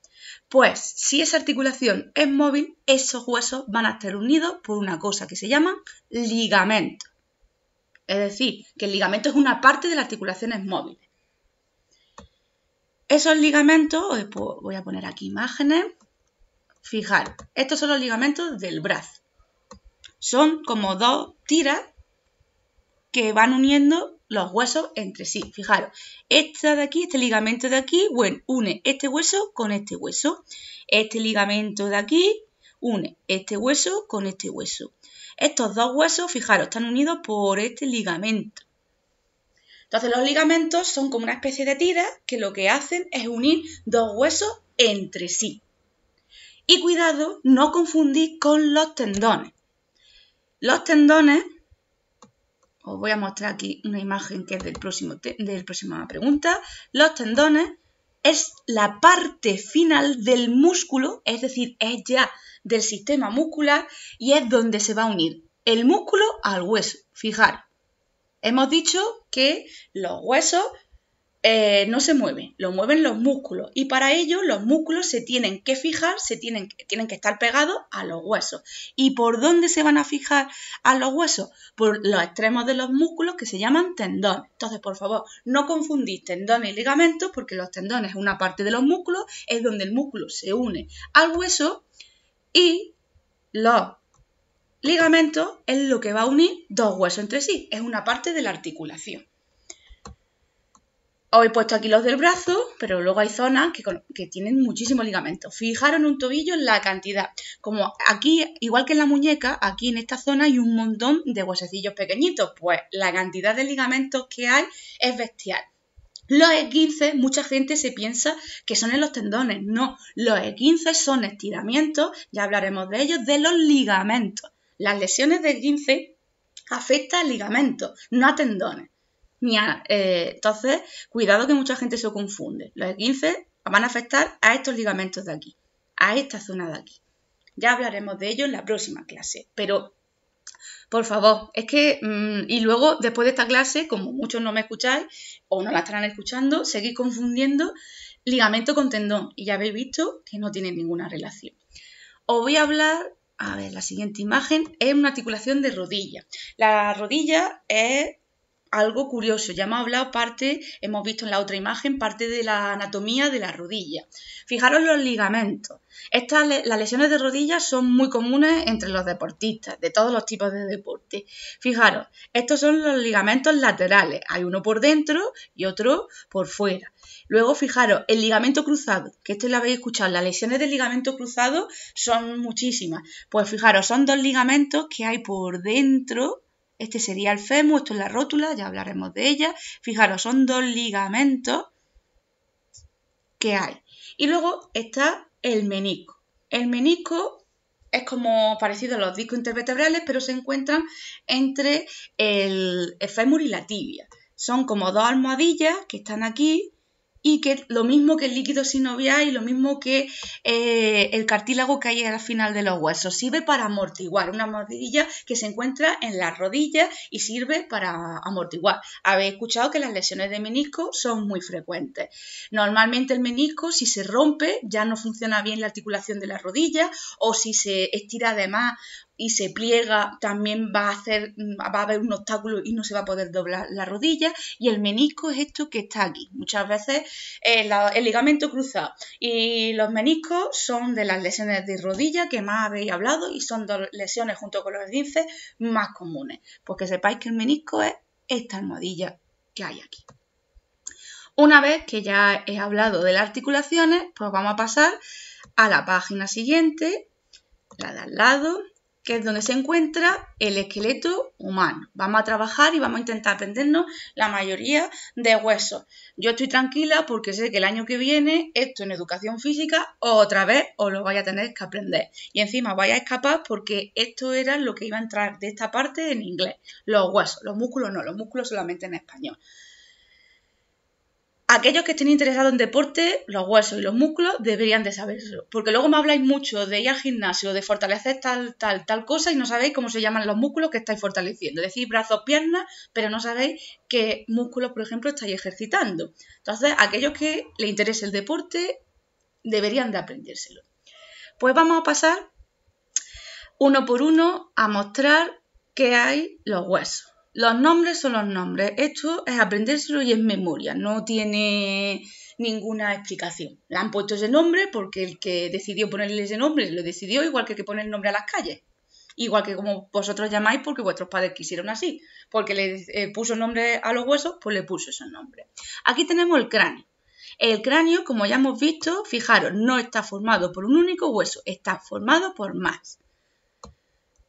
Pues si esa articulación es móvil, esos huesos van a estar unidos por una cosa que se llama ligamento. Es decir, que el ligamento es una parte de las articulaciones móviles. Esos ligamentos, pues voy a poner aquí imágenes. Fijaros, estos son los ligamentos del brazo. Son como dos tiras que van uniendo los huesos entre sí. Fijaros, esta de aquí, este ligamento de aquí, bueno, une este hueso con este hueso. Este ligamento de aquí une este hueso con este hueso. Estos dos huesos, fijaros, están unidos por este ligamento. Entonces los ligamentos son como una especie de tiras que lo que hacen es unir dos huesos entre sí. Y cuidado, no confundir con los tendones. Los tendones, os voy a mostrar aquí una imagen que es del próxima pregunta. Los tendones es la parte final del músculo, es decir, es ya del sistema muscular y es donde se va a unir el músculo al hueso. Fijaros, hemos dicho que los huesos no se mueven, lo mueven los músculos y para ello los músculos se tienen que fijar, tienen que estar pegados a los huesos. ¿Y por dónde se van a fijar a los huesos? Por los extremos de los músculos que se llaman tendones. Entonces, por favor, no confundís tendones y ligamentos porque los tendones es una parte de los músculos, es donde el músculo se une al hueso y los ligamentos es lo que va a unir dos huesos entre sí, es una parte de la articulación. Os he puesto aquí los del brazo, pero luego hay zonas que tienen muchísimos ligamentos. Fijaros en un tobillo en la cantidad. Como aquí, igual que en la muñeca, aquí en esta zona hay un montón de huesecillos pequeñitos. Pues la cantidad de ligamentos que hay es bestial. Los esguinces, mucha gente se piensa que son en los tendones. No, los esguinces son estiramientos, ya hablaremos de ellos, de los ligamentos. Las lesiones de esguince afectan a ligamentos, no a tendones. Entonces, cuidado que mucha gente se confunde. Los esguinces van a afectar a estos ligamentos de aquí, a esta zona de aquí. Ya hablaremos de ello en la próxima clase, pero por favor, es que, y luego después de esta clase, como muchos no me escucháis o no la estarán escuchando, seguís confundiendo ligamento con tendón y ya habéis visto que no tienen ninguna relación. Os voy a hablar, a ver, la siguiente imagen es una articulación de rodilla. La rodilla es algo curioso, ya hemos visto en la otra imagen parte de la anatomía de la rodilla. Fijaros los ligamentos. Las lesiones de rodillas son muy comunes entre los deportistas, de todos los tipos de deporte. Fijaros, estos son los ligamentos laterales, hay uno por dentro y otro por fuera. Luego, fijaros, el ligamento cruzado, que esto lo habéis escuchado, las lesiones del ligamento cruzado son muchísimas. Pues fijaros, son dos ligamentos que hay por dentro. Este sería el fémur, esto es la rótula, ya hablaremos de ella. Fijaros, son dos ligamentos que hay. Y luego está el menisco. El menisco es como parecido a los discos intervertebrales, pero se encuentran entre el fémur y la tibia. Son como dos almohadillas que están aquí y que lo mismo que el líquido sinovial y lo mismo que el cartílago que hay al final de los huesos. Sirve para amortiguar, una almohadilla que se encuentra en las rodillas y sirve para amortiguar. Habéis escuchado que las lesiones de menisco son muy frecuentes. Normalmente el menisco, si se rompe, ya no funciona bien la articulación de la rodilla, o si se estira de más y se pliega, también va a haber un obstáculo y no se va a poder doblar la rodilla. Y el menisco es esto que está aquí. Muchas veces el ligamento cruzado y los meniscos son de las lesiones de rodilla que más habéis hablado y son dos lesiones junto con los esguinces más comunes. Pues que sepáis que el menisco es esta almohadilla que hay aquí. Una vez que ya he hablado de las articulaciones, pues vamos a pasar a la página siguiente, la de al lado, que es donde se encuentra el esqueleto humano. Vamos a trabajar y vamos a intentar aprendernos la mayoría de huesos. Yo estoy tranquila porque sé que el año que viene esto en educación física otra vez os lo vais a tener que aprender. Y encima vais a escapar porque esto era lo que iba a entrar de esta parte en inglés. Los huesos, los músculos no, los músculos solamente en español. Aquellos que estén interesados en deporte, los huesos y los músculos deberían de saberlo, porque luego me habláis mucho de ir al gimnasio, de fortalecer tal cosa y no sabéis cómo se llaman los músculos que estáis fortaleciendo. Decís brazos, piernas, pero no sabéis qué músculos, por ejemplo, estáis ejercitando. Entonces, aquellos que les interese el deporte deberían de aprendérselo. Pues vamos a pasar uno por uno a mostrar qué hay los huesos. Los nombres son los nombres. Esto es aprendérselo y es memoria. No tiene ninguna explicación. Le han puesto ese nombre porque el que decidió ponerle ese nombre lo decidió, igual que el que pone el nombre a las calles. Igual que como vosotros llamáis porque vuestros padres quisieron así. Porque le puso nombre a los huesos, pues le puso esos nombres. Aquí tenemos el cráneo. El cráneo, como ya hemos visto, fijaros, no está formado por un único hueso, está formado por más.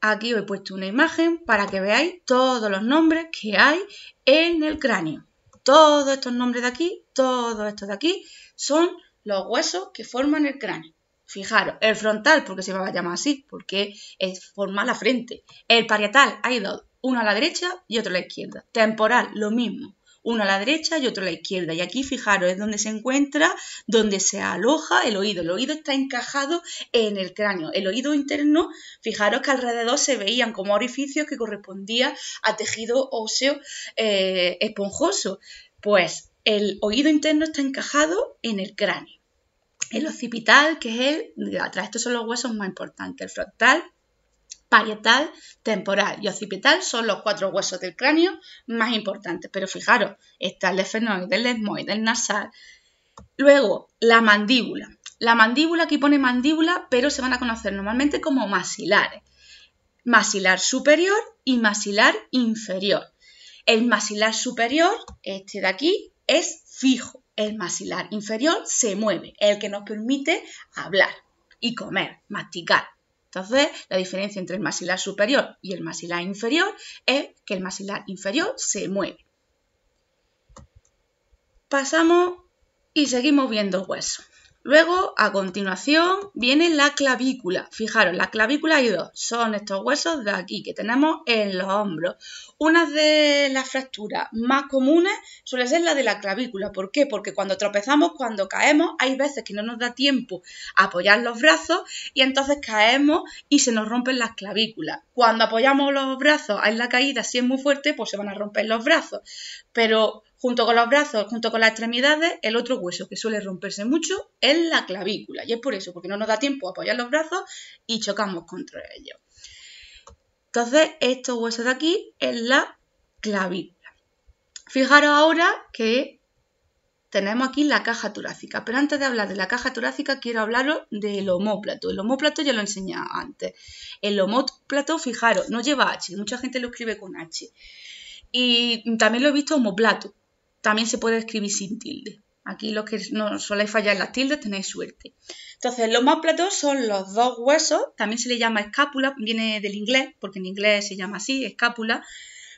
Aquí os he puesto una imagen para que veáis todos los nombres que hay en el cráneo. Todos estos nombres de aquí, todos estos de aquí, son los huesos que forman el cráneo. Fijaros, el frontal, porque se va a llamar así, porque forma la frente. El parietal, hay dos, uno a la derecha y otro a la izquierda. Temporal, lo mismo. Uno a la derecha y otro a la izquierda. Y aquí, fijaros, es donde se encuentra, donde se aloja el oído. El oído está encajado en el cráneo. El oído interno, fijaros que alrededor se veían como orificios que correspondían a tejido óseo esponjoso. Pues el oído interno está encajado en el cráneo. El occipital, que es el de atrás, estos son los huesos más importantes. El frontal, parietal, temporal y occipital son los 4 huesos del cráneo más importantes. Pero fijaros, está el esfenoide, el etmoide, el nasal. Luego, la mandíbula. La mandíbula, aquí pone mandíbula, pero se van a conocer normalmente como maxilares. Masilar superior y masilar inferior. El masilar superior, este de aquí, es fijo. El masilar inferior se mueve, el que nos permite hablar y comer, masticar. Entonces, la diferencia entre el masilar superior y el masilar inferior es que el masilar inferior se mueve. Pasamos y seguimos viendo huesos. Luego, a continuación, viene la clavícula. Fijaros, la clavícula hay dos. Son estos huesos de aquí que tenemos en los hombros. Una de las fracturas más comunes suele ser la de la clavícula. ¿Por qué? Porque cuando tropezamos, cuando caemos, hay veces que no nos da tiempo a apoyar los brazos y entonces caemos y se nos rompen las clavículas. Cuando apoyamos los brazos en la caída, si es muy fuerte, pues se van a romper los brazos. Pero junto con los brazos, junto con las extremidades, el otro hueso que suele romperse mucho es la clavícula. Y es por eso, porque no nos da tiempo a apoyar los brazos y chocamos contra ellos. Entonces, estos huesos de aquí es la clavícula. Fijaros ahora que tenemos aquí la caja torácica. Pero antes de hablar de la caja torácica, quiero hablaros del omóplato. El omóplato ya lo he enseñado antes. El omóplato, fijaros, no lleva H. Mucha gente lo escribe con H. Y también lo he visto omóplato. También se puede escribir sin tilde. Aquí los que no soléis fallar en las tildes tenéis suerte. Entonces, los omóplatos son los dos huesos, también se le llama escápula, viene del inglés, porque en inglés se llama así, escápula,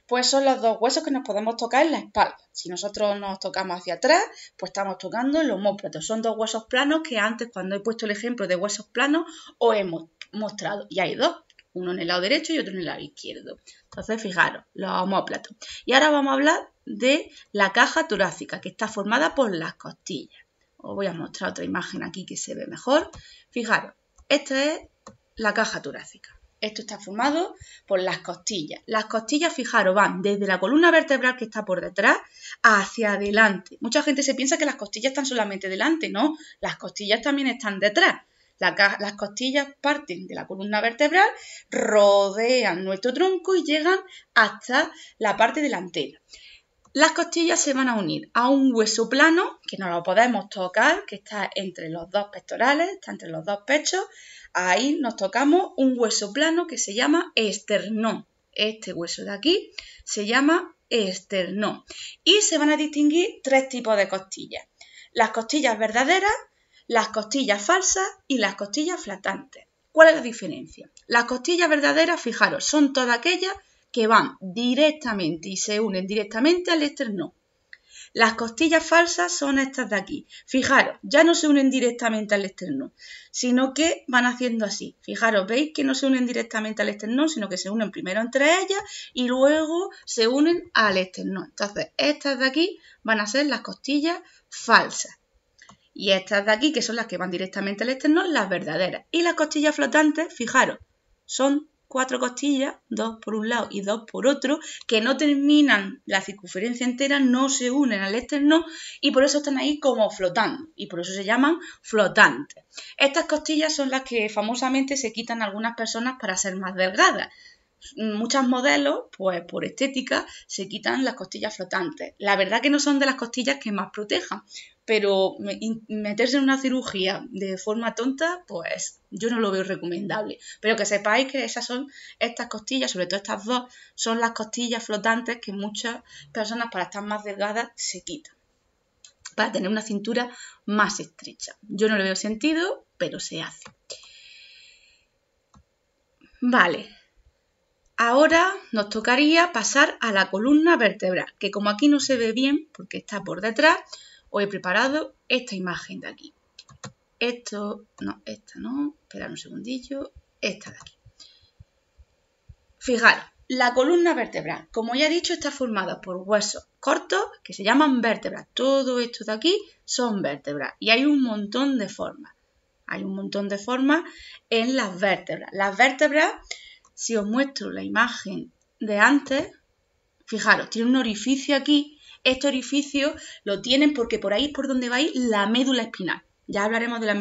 pues son los dos huesos que nos podemos tocar en la espalda. Si nosotros nos tocamos hacia atrás, pues estamos tocando el omóplato. Son dos huesos planos que antes, cuando he puesto el ejemplo de huesos planos, os he mostrado. Y hay dos. uno en el lado derecho y otro en el lado izquierdo. Entonces, fijaros, los omóplatos. Y ahora vamos a hablar de la caja torácica, que está formada por las costillas. Os voy a mostrar otra imagen aquí que se ve mejor. Fijaros, esta es la caja torácica. Esto está formado por las costillas. Las costillas, fijaros, van desde la columna vertebral que está por detrás hacia adelante. Mucha gente se piensa que las costillas están solamente delante. No, las costillas también están detrás. Las costillas parten de la columna vertebral, rodean nuestro tronco y llegan hasta la parte delantera. Las costillas se van a unir a un hueso plano, que no lo podemos tocar, que está entre los dos pectorales, está entre los dos pechos. Ahí nos tocamos un hueso plano que se llama esternón. Este hueso de aquí se llama esternón. Y se van a distinguir tres tipos de costillas. Las costillas verdaderas, las costillas falsas y las costillas flotantes. ¿Cuál es la diferencia? Las costillas verdaderas, fijaros, son todas aquellas que van directamente y se unen directamente al esternón. Las costillas falsas son estas de aquí. Fijaros, ya no se unen directamente al esternón, sino que van haciendo así. Fijaros, veis que no se unen directamente al esternón, sino que se unen primero entre ellas y luego se unen al esternón. Entonces, estas de aquí van a ser las costillas falsas. Y estas de aquí, que son las que van directamente al esternón, las verdaderas. Y las costillas flotantes, fijaros, son 4 costillas, 2 por un lado y 2 por otro, que no terminan la circunferencia entera, no se unen al esternón y por eso están ahí como flotando y por eso se llaman flotantes. Estas costillas son las que famosamente se quitan algunas personas para ser más delgadas. Muchos modelos, pues por estética, se quitan las costillas flotantes. La verdad que no son de las costillas que más protejan, pero meterse en una cirugía de forma tonta, pues yo no lo veo recomendable. Pero que sepáis que estas costillas, sobre todo estas dos, son las costillas flotantes que muchas personas para estar más delgadas se quitan, para tener una cintura más estrecha. Yo no le veo sentido, pero se hace. Vale. Ahora nos tocaría pasar a la columna vertebral, que como aquí no se ve bien, porque está por detrás, os he preparado esta imagen de aquí. Esta no, esperad un segundillo, esta de aquí. Fijaros, la columna vertebral, como ya he dicho, está formada por huesos cortos que se llaman vértebras. Todo esto de aquí son vértebras y hay un montón de formas. Hay un montón de formas en las vértebras. Las vértebras, si os muestro la imagen de antes, fijaros, tiene un orificio aquí. Este orificio lo tienen porque por ahí es por donde va a ir la médula espinal. Ya hablaremos de la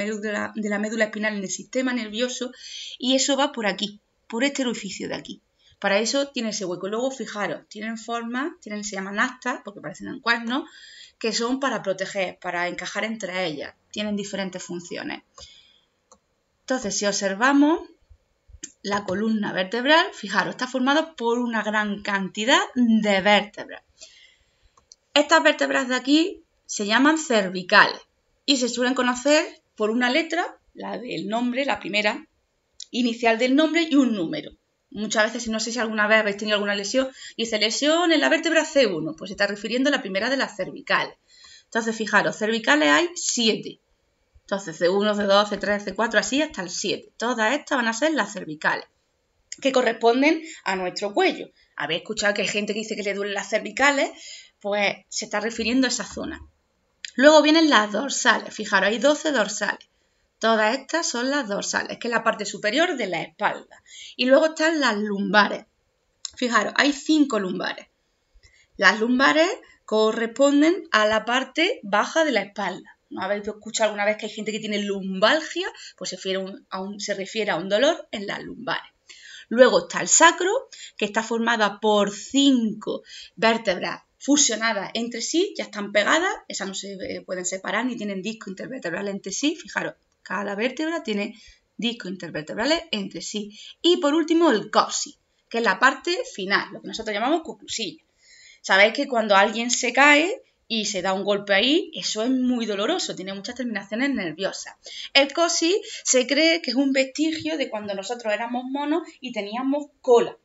médula espinal en el sistema nervioso y eso va por aquí, por este orificio de aquí. Para eso tiene ese hueco. Luego, fijaros, tienen formas, se llaman astas, porque parecen cuernos, que son para proteger, para encajar entre ellas. Tienen diferentes funciones. Entonces, si observamos la columna vertebral, fijaros, está formada por una gran cantidad de vértebras. Estas vértebras de aquí se llaman cervicales y se suelen conocer por una letra, la del nombre, la primera inicial del nombre y un número. Muchas veces, no sé si alguna vez habéis tenido alguna lesión, dice lesión en la vértebra C1, pues se está refiriendo a la primera de las cervicales. Entonces, fijaros, cervicales hay 7. Entonces, C1, C2, C3, C4, así hasta el 7. Todas estas van a ser las cervicales, que corresponden a nuestro cuello. Habéis escuchado que hay gente que dice que le duelen las cervicales, pues se está refiriendo a esa zona. Luego vienen las dorsales. Fijaros, hay 12 dorsales. Todas estas son las dorsales, que es la parte superior de la espalda. Y luego están las lumbares. Fijaros, hay 5 lumbares. Las lumbares corresponden a la parte baja de la espalda. ¿No habéis escuchado alguna vez que hay gente que tiene lumbalgia? Pues se refiere a un dolor en las lumbares. Luego está el sacro, que está formada por 5 vértebras fusionadas entre sí, ya están pegadas, esas no se pueden separar ni tienen discos intervertebrales entre sí. Fijaros, cada vértebra tiene discos intervertebrales entre sí. Y por último el coxis, que es la parte final, lo que nosotros llamamos cuclusilla. Sabéis que cuando alguien se cae y se da un golpe ahí, eso es muy doloroso, tiene muchas terminaciones nerviosas. El coxis se cree que es un vestigio de cuando nosotros éramos monos y teníamos cola.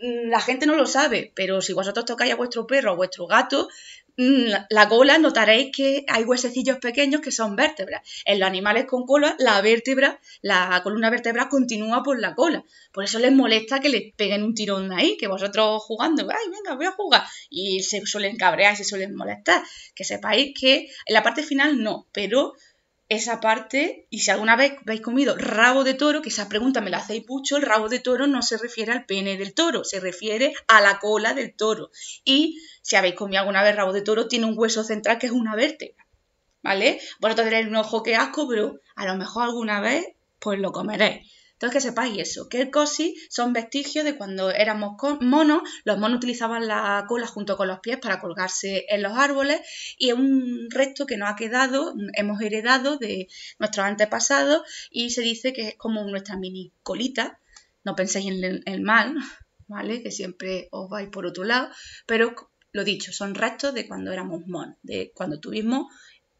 la gente no lo sabe, pero si vosotros tocáis a vuestro perro o a vuestro gato, la cola notaréis que hay huesecillos pequeños que son vértebras. En los animales con cola, la columna vertebral continúa por la cola. Por eso les molesta que les peguen un tirón ahí, que vosotros jugando, ¡ay, venga, voy a jugar! Y se suelen cabrear y se suelen molestar. Que sepáis que en la parte final no, pero esa parte, y si alguna vez habéis comido rabo de toro, que esa pregunta me la hacéis mucho, el rabo de toro no se refiere al pene del toro, se refiere a la cola del toro. Y si habéis comido alguna vez rabo de toro, tiene un hueso central que es una vértebra, ¿vale? Vosotros tenéis un ojo que asco, pero a lo mejor alguna vez pues lo comeréis. Entonces que sepáis eso, que el cosi son vestigios de cuando éramos monos, los monos utilizaban la cola junto con los pies para colgarse en los árboles y es un resto que nos ha quedado, hemos heredado de nuestros antepasados y se dice que es como nuestra mini colita, no penséis en el mal, ¿vale? Que siempre os vais por otro lado, pero lo dicho, son restos de cuando éramos monos, de cuando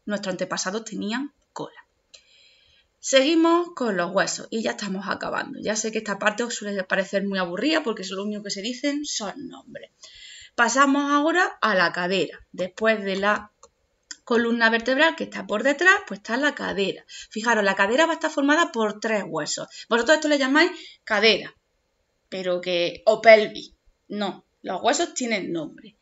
nuestros antepasados tenían cola. Seguimos con los huesos y ya estamos acabando. Ya sé que esta parte os suele parecer muy aburrida porque lo único que se dicen son nombres. Pasamos ahora a la cadera. Después de la columna vertebral que está por detrás, pues está la cadera. Fijaros, la cadera va a estar formada por 3 huesos. Vosotros esto le llamáis cadera, o pelvis. No, los huesos tienen nombre.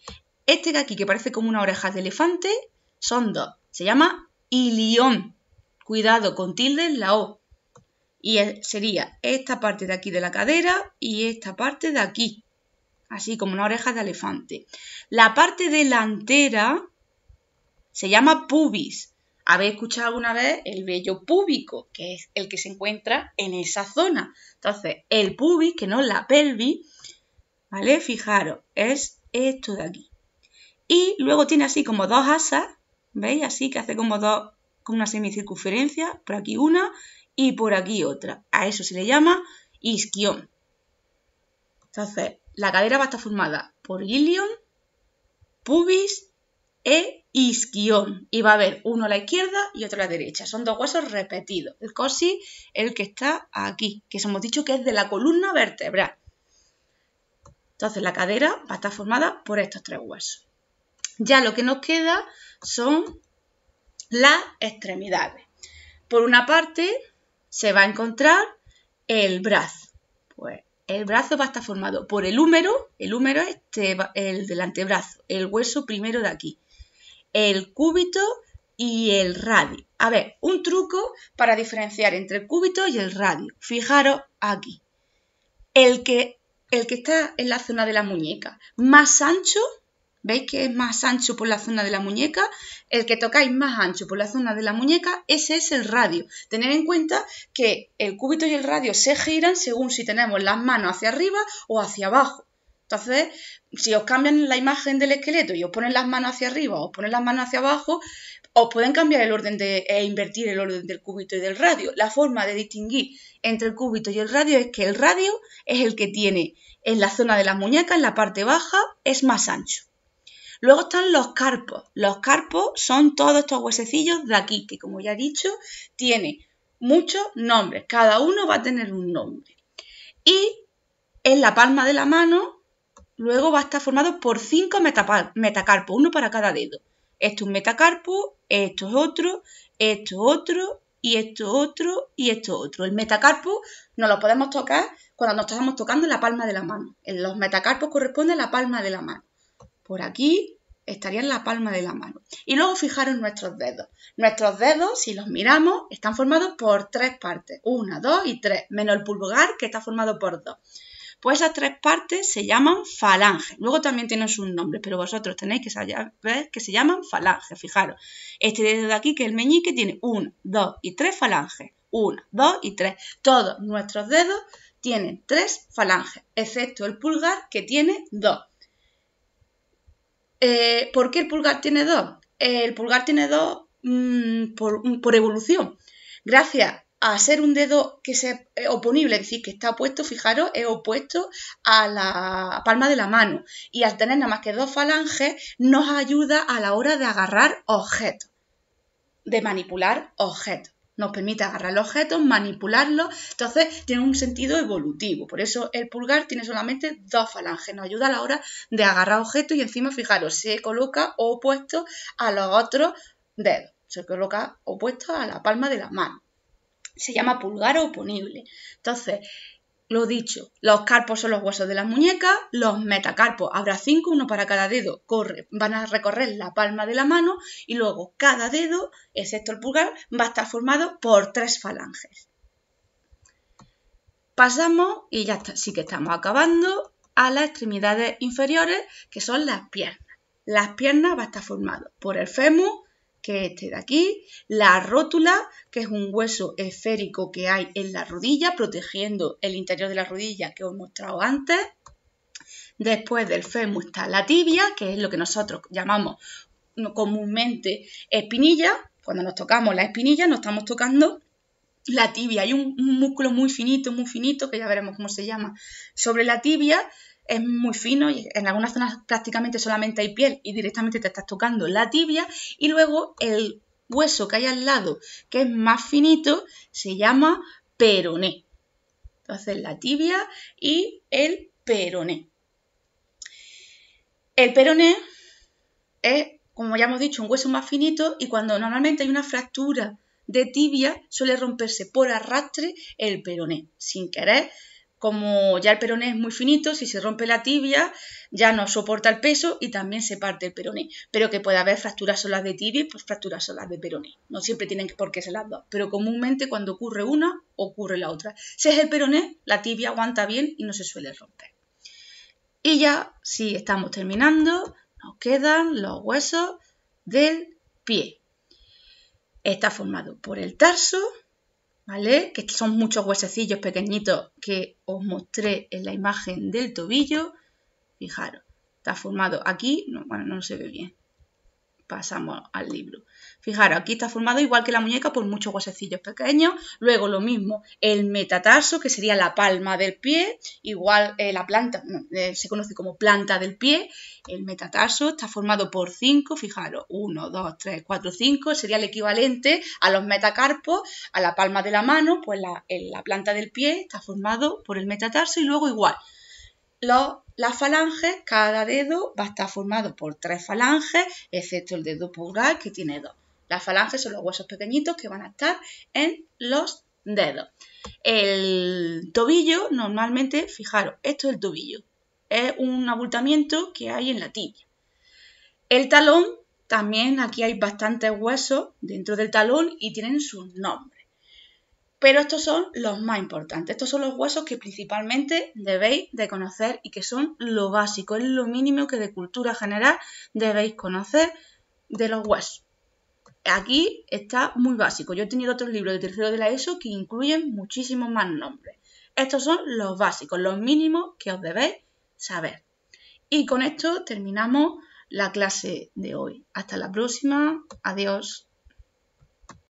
Este de aquí, que parece como una oreja de elefante, son 2. Se llama ilión. Cuidado con tilde en la O. Y sería esta parte de aquí de la cadera y esta parte de aquí. Así como una oreja de elefante. La parte delantera se llama pubis. ¿Habéis escuchado alguna vez el vello púbico? Que es el que se encuentra en esa zona. Entonces, el pubis, que no es la pelvis, ¿vale? Fijaros, es esto de aquí. Y luego tiene así como 2 asas, ¿veis? Así que hace como una semicircunferencia, por aquí una y por aquí otra. A eso se le llama isquión. Entonces, la cadera va a estar formada por ilion, pubis e isquión. Y va a haber uno a la izquierda y otro a la derecha. Son 2 huesos repetidos. El cosi, el que está aquí, que os hemos dicho que es de la columna vertebral. Entonces, la cadera va a estar formada por estos 3 huesos. Ya lo que nos queda son las extremidades. Por una parte se va a encontrar el brazo. Pues el brazo va a estar formado por el húmero es el del antebrazo, el hueso primero de aquí, el cúbito y el radio. A ver, un truco para diferenciar entre el cúbito y el radio. Fijaros aquí. El que está en la zona de la muñeca más ancho, ¿veis que es más ancho por la zona de la muñeca? El que tocáis más ancho por la zona de la muñeca, ese es el radio. Tened en cuenta que el cúbito y el radio se giran según si tenemos las manos hacia arriba o hacia abajo. Entonces, si os cambian la imagen del esqueleto y os ponen las manos hacia arriba o os ponen las manos hacia abajo, os pueden cambiar el orden e invertir el orden del cúbito y del radio. La forma de distinguir entre el cúbito y el radio es que el radio es el que tiene en la zona de la muñeca, en la parte baja, es más ancho. Luego están los carpos. Los carpos son todos estos huesecillos de aquí, que como ya he dicho, tiene muchos nombres. Cada uno va a tener un nombre. Y en la palma de la mano, luego va a estar formado por 5 metacarpos, uno para cada dedo. Esto es un metacarpo, esto es otro, esto es otro, y esto es otro, y esto es otro. El metacarpo nos lo podemos tocar cuando nos estamos tocando en la palma de la mano. Los metacarpos corresponden a la palma de la mano. Por aquí estaría en la palma de la mano. Y luego fijaros nuestros dedos. Nuestros dedos, si los miramos, están formados por 3 partes. 1, 2 y 3, menos el pulgar que está formado por 2. Pues esas 3 partes se llaman falanges. Luego también tienen sus nombres, pero vosotros tenéis que saber que se llaman falanges. Fijaros, este dedo de aquí, que es el meñique, tiene 1, 2 y 3 falanges. 1, 2 y 3. Todos nuestros dedos tienen 3 falanges, excepto el pulgar, que tiene 2. ¿Por qué el pulgar tiene 2? El pulgar tiene 2 por evolución. Gracias a ser un dedo que es oponible, es decir, que está opuesto, fijaros, es opuesto a la palma de la mano. Y al tener nada más que 2 falanges, nos ayuda a la hora de agarrar objetos, de manipular objetos. nos permite agarrar los objetos, manipularlos, entonces tiene un sentido evolutivo. Por eso el pulgar tiene solamente 2 falanges, nos ayuda a la hora de agarrar objetos y encima, fijaros, se coloca opuesto a los otros dedos, se coloca opuesto a la palma de la mano. Se llama pulgar oponible. Entonces, lo dicho, los carpos son los huesos de las muñecas, los metacarpos, habrá 5, uno para cada dedo, van a recorrer la palma de la mano y luego cada dedo, excepto el pulgar, va a estar formado por 3 falanges. Pasamos, y ya está, sí que estamos acabando, a las extremidades inferiores, que son las piernas. Las piernas va a estar formado por el fémur, que es este de aquí, la rótula, que es un hueso esférico que hay en la rodilla, protegiendo el interior de la rodilla que os he mostrado antes. Después del fémur está la tibia, que es lo que nosotros llamamos comúnmente espinilla. Cuando nos tocamos la espinilla, nos estamos tocando la tibia. Hay un músculo muy finito, que ya veremos cómo se llama, sobre la tibia. Es muy fino y en algunas zonas prácticamente solamente hay piel y directamente te estás tocando la tibia. Y luego el hueso que hay al lado, que es más finito, se llama peroné. Entonces la tibia y el peroné. El peroné es, como ya hemos dicho, un hueso más finito y cuando normalmente hay una fractura de tibia suele romperse por arrastre el peroné, sin querer. Como ya el peroné es muy finito, si se rompe la tibia ya no soporta el peso y también se parte el peroné. Pero que puede haber fracturas solas de tibia y pues fracturas solas de peroné. No siempre tienen por qué ser las dos, pero comúnmente cuando ocurre una, ocurre la otra. Si es el peroné, la tibia aguanta bien y no se suele romper. Y ya, si estamos terminando, nos quedan los huesos del pie. Está formado por el tarso, ¿vale? Que son muchos huesecillos pequeñitos que os mostré en la imagen del tobillo. Fijaros, está formado aquí, no se ve bien. Pasamos al libro. Fijaros, aquí está formado igual que la muñeca por muchos huesecillos pequeños. Luego lo mismo, el metatarso, que sería la palma del pie. Igual la planta, se conoce como planta del pie. El metatarso está formado por 5, fijaros, 1, 2, 3, 4, 5. Sería el equivalente a los metacarpos, a la palma de la mano. Pues la planta del pie está formado por el metatarso y luego igual. Las falanges, cada dedo va a estar formado por 3 falanges, excepto el dedo pulgar que tiene 2. Las falanges son los huesos pequeñitos que van a estar en los dedos. El tobillo, normalmente, fijaros, esto es el tobillo. Es un abultamiento que hay en la tibia. El talón, también aquí hay bastantes huesos dentro del talón y tienen sus nombres. Pero estos son los más importantes. Estos son los huesos que principalmente debéis de conocer y que son lo básico, es lo mínimo que de cultura general debéis conocer de los huesos. Aquí está muy básico. Yo he tenido otros libros de tercero de la ESO que incluyen muchísimos más nombres. Estos son los básicos, los mínimos que os debéis saber. Y con esto terminamos la clase de hoy. Hasta la próxima. Adiós.